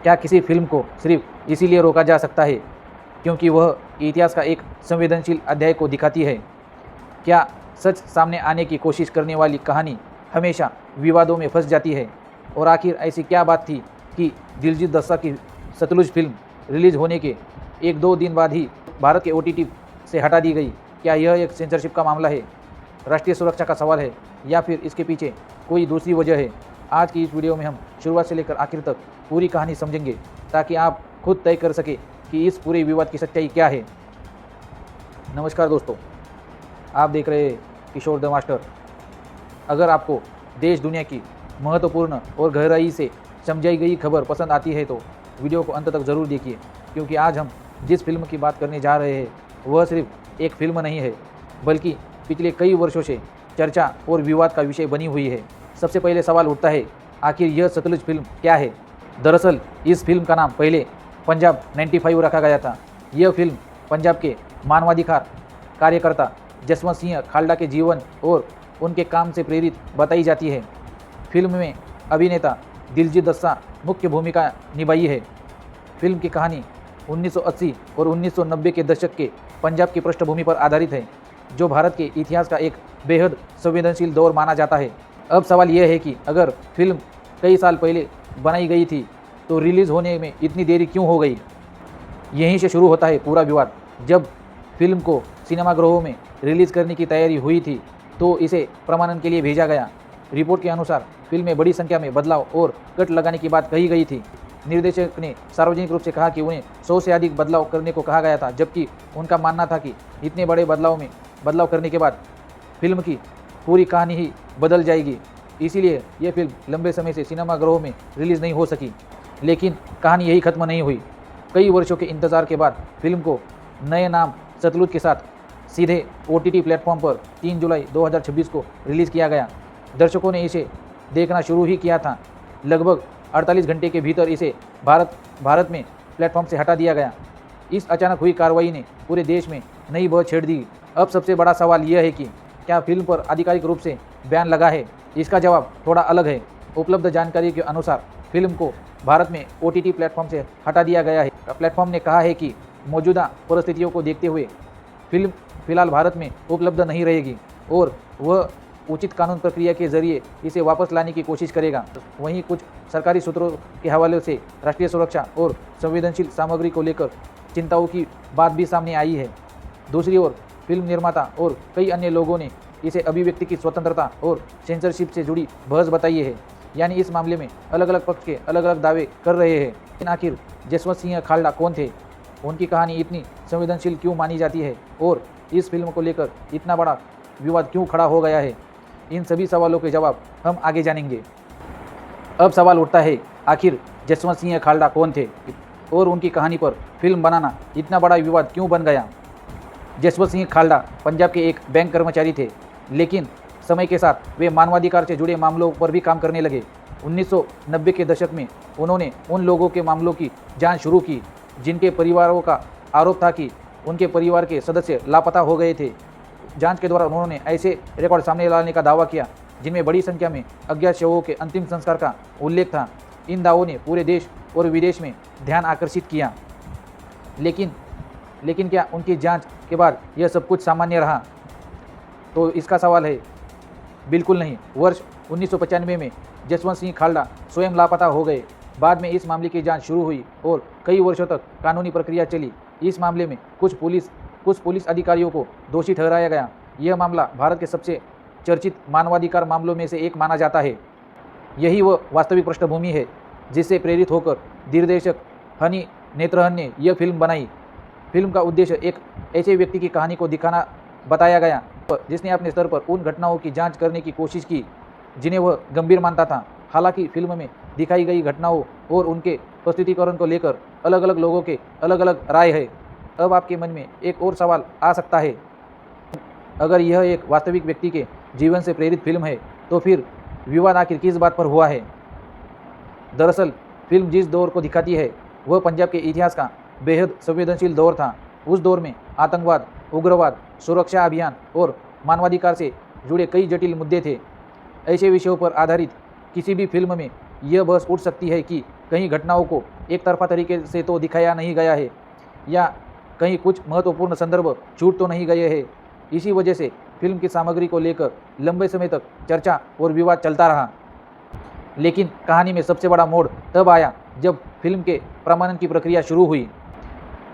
क्या किसी फिल्म को सिर्फ इसीलिए रोका जा सकता है क्योंकि वह इतिहास का एक संवेदनशील अध्याय को दिखाती है? क्या सच सामने आने की कोशिश करने वाली कहानी हमेशा विवादों में फंस जाती है? और आखिर ऐसी क्या बात थी कि दिलजीत दोसांझ की सतलुज फिल्म रिलीज़ होने के 1-2 दिन बाद ही भारत के OTT से हटा दी गई? क्या यह एक सेंसरशिप का मामला है, राष्ट्रीय सुरक्षा का सवाल है, या फिर इसके पीछे कोई दूसरी वजह है? आज की इस वीडियो में हम शुरुआत से लेकर आखिर तक पूरी कहानी समझेंगे ताकि आप खुद तय कर सके कि इस पूरे विवाद की सच्चाई क्या है। नमस्कार दोस्तों, आप देख रहे हैं किशोर द मास्टर। अगर आपको देश दुनिया की महत्वपूर्ण और गहराई से समझाई गई खबर पसंद आती है तो वीडियो को अंत तक ज़रूर देखिए, क्योंकि आज हम जिस फिल्म की बात करने जा रहे हैं वह सिर्फ एक फिल्म नहीं है, बल्कि पिछले कई वर्षों से चर्चा और विवाद का विषय बनी हुई है। सबसे पहले सवाल उठता है, आखिर यह सतलुज फिल्म क्या है? दरअसल इस फिल्म का नाम पहले पंजाब 95 रखा गया था। यह फिल्म पंजाब के मानवाधिकार कार्यकर्ता जसवंत सिंह खालड़ा के जीवन और उनके काम से प्रेरित बताई जाती है। फिल्म में अभिनेता दिलजीत दोसांझ मुख्य भूमिका निभाई है। फिल्म की कहानी 1980 और 1990 के दशक के पंजाब की पृष्ठभूमि पर आधारित है, जो भारत के इतिहास का एक बेहद संवेदनशील दौर माना जाता है। अब सवाल यह है कि अगर फिल्म कई साल पहले बनाई गई थी तो रिलीज़ होने में इतनी देरी क्यों हो गई? यहीं से शुरू होता है पूरा विवाद। जब फिल्म को सिनेमाघरों में रिलीज़ करने की तैयारी हुई थी तो इसे प्रमाणन के लिए भेजा गया। रिपोर्ट के अनुसार फिल्म में बड़ी संख्या में बदलाव और कट लगाने की बात कही गई थी। निर्देशक ने सार्वजनिक रूप से कहा कि उन्हें 100 से अधिक बदलाव करने को कहा गया था, जबकि उनका मानना था कि इतने बड़े बदलाव करने के बाद फिल्म की पूरी कहानी ही बदल जाएगी। इसीलिए यह फिल्म लंबे समय से सिनेमाघरों में रिलीज़ नहीं हो सकी। लेकिन कहानी यही खत्म नहीं हुई। कई वर्षों के इंतज़ार के बाद फिल्म को नए नाम सतलुज के साथ सीधे OTT प्लेटफॉर्म पर 3 जुलाई 2026 को रिलीज़ किया गया। दर्शकों ने इसे देखना शुरू ही किया था। लगभग 48 घंटे के भीतर इसे भारत में प्लेटफॉर्म से हटा दिया गया। इस अचानक हुई कार्रवाई ने पूरे देश में नई बहस छेड़ दी। अब सबसे बड़ा सवाल यह है कि क्या फिल्म पर आधिकारिक रूप से बैन लगा है? इसका जवाब थोड़ा अलग है। उपलब्ध जानकारी के अनुसार फिल्म को भारत में OTT प्लेटफॉर्म से हटा दिया गया है। प्लेटफॉर्म ने कहा है कि मौजूदा परिस्थितियों को देखते हुए फिल्म फिलहाल भारत में उपलब्ध नहीं रहेगी और वह उचित कानून प्रक्रिया के जरिए इसे वापस लाने की कोशिश करेगा। वहीं कुछ सरकारी सूत्रों के हवाले से राष्ट्रीय सुरक्षा और संवेदनशील सामग्री को लेकर चिंताओं की बात भी सामने आई है। दूसरी ओर फिल्म निर्माता और कई अन्य लोगों ने इसे अभिव्यक्ति की स्वतंत्रता और सेंसरशिप से जुड़ी बहस बताई है। यानी इस मामले में अलग अलग पक्ष के अलग अलग दावे कर रहे हैं। लेकिन आखिर जसवंत सिंह खालड़ा कौन थे? उनकी कहानी इतनी संवेदनशील क्यों मानी जाती है? और इस फिल्म को लेकर इतना बड़ा विवाद क्यों खड़ा हो गया है? इन सभी सवालों के जवाब हम आगे जानेंगे। अब सवाल उठता है, आखिर जसवंत सिंह खालड़ा कौन थे और उनकी कहानी पर फिल्म बनाना इतना बड़ा विवाद क्यों बन गया? जसवंत सिंह खालड़ा पंजाब के एक बैंक कर्मचारी थे, लेकिन समय के साथ वे मानवाधिकार से जुड़े मामलों पर भी काम करने लगे। 1990 के दशक में उन्होंने उन लोगों के मामलों की जांच शुरू की जिनके परिवारों का आरोप था कि उनके परिवार के सदस्य लापता हो गए थे। जांच के दौरान उन्होंने ऐसे रिकॉर्ड सामने लाने का दावा किया जिनमें बड़ी संख्या में अज्ञात शवों के अंतिम संस्कार का उल्लेख था। इन दावों ने पूरे देश और विदेश में ध्यान आकर्षित किया। लेकिन क्या उनकी जांच के बाद यह सब कुछ सामान्य रहा? तो इसका सवाल है, बिल्कुल नहीं। वर्ष 1995 में जसवंत सिंह खालड़ा स्वयं लापता हो गए। बाद में इस मामले की जांच शुरू हुई और कई वर्षों तक कानूनी प्रक्रिया चली। इस मामले में कुछ पुलिस अधिकारियों को दोषी ठहराया गया। यह मामला भारत के सबसे चर्चित मानवाधिकार मामलों में से एक माना जाता है। यही वह वास्तविक पृष्ठभूमि है जिससे प्रेरित होकर निर्देशक हनी नेत्रहन ने यह फिल्म बनाई। फिल्म का उद्देश्य एक ऐसे व्यक्ति की कहानी को दिखाना बताया गया जिसने अपने स्तर पर उन घटनाओं की जांच करने की कोशिश की जिन्हें वह गंभीर मानता था। हालांकि फिल्म में दिखाई गई घटनाओं और उनके प्रस्तुतिकरण को लेकर अलग अलग लोगों के अलग अलग राय है। अब आपके मन में एक और सवाल आ सकता है, अगर यह एक वास्तविक व्यक्ति के जीवन से प्रेरित फिल्म है तो फिर विवाद आखिर किस बात पर हुआ है? दरअसल फिल्म जिस दौर को दिखाती है वह पंजाब के इतिहास का बेहद संवेदनशील दौर था। उस दौर में आतंकवाद, उग्रवाद, सुरक्षा अभियान और मानवाधिकार से जुड़े कई जटिल मुद्दे थे। ऐसे विषयों पर आधारित किसी भी फिल्म में यह बहस उठ सकती है कि कहीं घटनाओं को एक तरफा तरीके से तो दिखाया नहीं गया है या कहीं कुछ महत्वपूर्ण संदर्भ छूट तो नहीं गए हैं। इसी वजह से फिल्म की सामग्री को लेकर लंबे समय तक चर्चा और विवाद चलता रहा। लेकिन कहानी में सबसे बड़ा मोड़ तब आया जब फिल्म के प्रमाणन की प्रक्रिया शुरू हुई।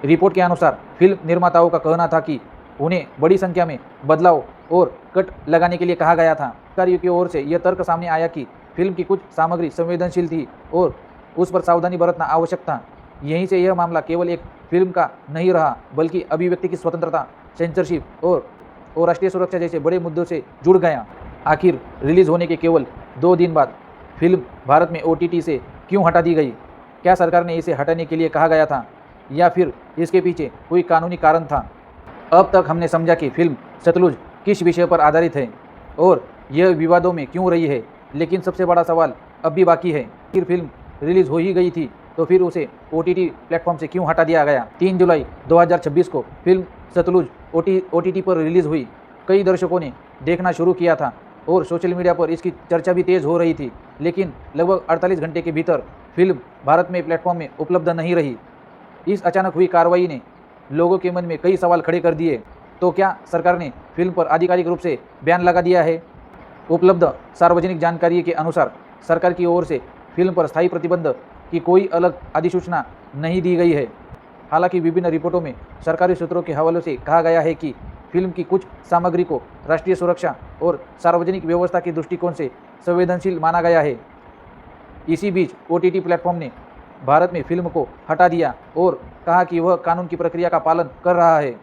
रिपोर्ट के अनुसार फिल्म निर्माताओं का कहना था कि उन्हें बड़ी संख्या में बदलाव और कट लगाने के लिए कहा गया था। अधिकारियों की ओर से यह तर्क सामने आया कि फिल्म की कुछ सामग्री संवेदनशील थी और उस पर सावधानी बरतना आवश्यक था। यहीं से यह मामला केवल एक फिल्म का नहीं रहा, बल्कि अभिव्यक्ति की स्वतंत्रता, सेंसरशिप और राष्ट्रीय सुरक्षा जैसे बड़े मुद्दों से जुड़ गया। आखिर रिलीज होने के केवल 2 दिन बाद फिल्म भारत में OTT से क्यों हटा दी गई? क्या सरकार ने इसे हटाने के लिए कहा गया था या फिर इसके पीछे कोई कानूनी कारण था? अब तक हमने समझा कि फिल्म सतलुज किस विषय पर आधारित है और यह विवादों में क्यों रही है, लेकिन सबसे बड़ा सवाल अब भी बाकी है। फिर फिल्म रिलीज हो ही गई थी तो फिर उसे OTT प्लेटफॉर्म से क्यों हटा दिया गया? 3 जुलाई 2026 को फिल्म सतलुज OTT पर रिलीज हुई। कई दर्शकों ने देखना शुरू किया था और सोशल मीडिया पर इसकी चर्चा भी तेज़ हो रही थी, लेकिन लगभग 48 घंटे के भीतर फिल्म भारत में प्लेटफॉर्म में उपलब्ध नहीं रही। इस अचानक हुई कार्रवाई ने लोगों के मन में कई सवाल खड़े कर दिए। तो क्या सरकार ने फिल्म पर आधिकारिक रूप से बयान लगा दिया है? उपलब्ध सार्वजनिक जानकारी के अनुसार सरकार की ओर से फिल्म पर स्थायी प्रतिबंध की कोई अलग अधिसूचना नहीं दी गई है। हालांकि विभिन्न रिपोर्टों में सरकारी सूत्रों के हवाले से कहा गया है कि फिल्म की कुछ सामग्री को राष्ट्रीय सुरक्षा और सार्वजनिक व्यवस्था के दृष्टिकोण से संवेदनशील माना गया है। इसी बीच OTT प्लेटफॉर्म ने भारत में फिल्म को हटा दिया और कहा कि वह कानून की प्रक्रिया का पालन कर रहा है।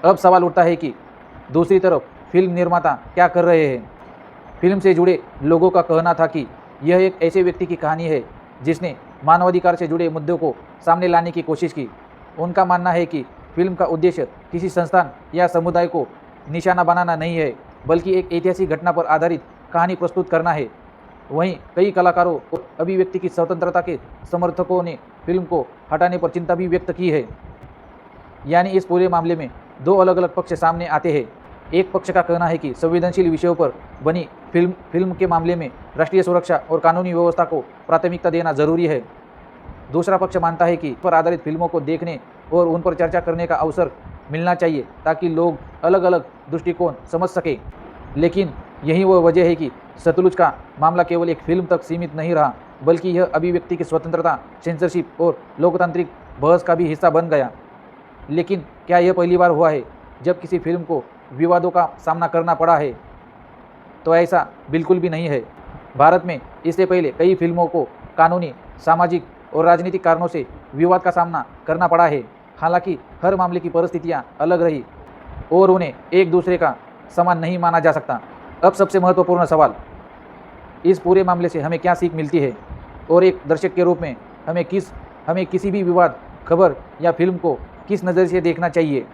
अब सवाल उठता है कि दूसरी तरफ फिल्म निर्माता क्या कर रहे हैं? फिल्म से जुड़े लोगों का कहना था कि यह एक ऐसे व्यक्ति की कहानी है जिसने मानवाधिकार से जुड़े मुद्दों को सामने लाने की कोशिश की। उनका मानना है कि फिल्म का उद्देश्य किसी संस्थान या समुदाय को निशाना बनाना नहीं है, बल्कि एक ऐतिहासिक घटना पर आधारित कहानी प्रस्तुत करना है। वहीं कई कलाकारों और अभिव्यक्ति की स्वतंत्रता के समर्थकों ने फिल्म को हटाने पर चिंता भी व्यक्त की है। यानी इस पूरे मामले में 2 अलग अलग पक्ष सामने आते हैं। एक पक्ष का कहना है कि संवेदनशील विषयों पर बनी फिल्म के मामले में राष्ट्रीय सुरक्षा और कानूनी व्यवस्था को प्राथमिकता देना जरूरी है। दूसरा पक्ष मानता है कि पर आधारित फिल्मों को देखने और उन पर चर्चा करने का अवसर मिलना चाहिए ताकि लोग अलग अलग दृष्टिकोण समझ सकें। लेकिन यही वह वजह है कि सतलुज का मामला केवल एक फिल्म तक सीमित नहीं रहा, बल्कि यह अभिव्यक्ति की स्वतंत्रता, सेंसरशिप और लोकतांत्रिक बहस का भी हिस्सा बन गया। लेकिन क्या यह पहली बार हुआ है जब किसी फिल्म को विवादों का सामना करना पड़ा है? तो ऐसा बिल्कुल भी नहीं है। भारत में इससे पहले कई फिल्मों को कानूनी, सामाजिक और राजनीतिक कारणों से विवाद का सामना करना पड़ा है। हालांकि हर मामले की परिस्थितियां अलग रही और उन्हें एक दूसरे का समान नहीं माना जा सकता। अब सबसे महत्वपूर्ण सवाल, इस पूरे मामले से हमें क्या सीख मिलती है और एक दर्शक के रूप में हमें किसी भी विवाद, खबर या फिल्म को किस नज़र से देखना चाहिए?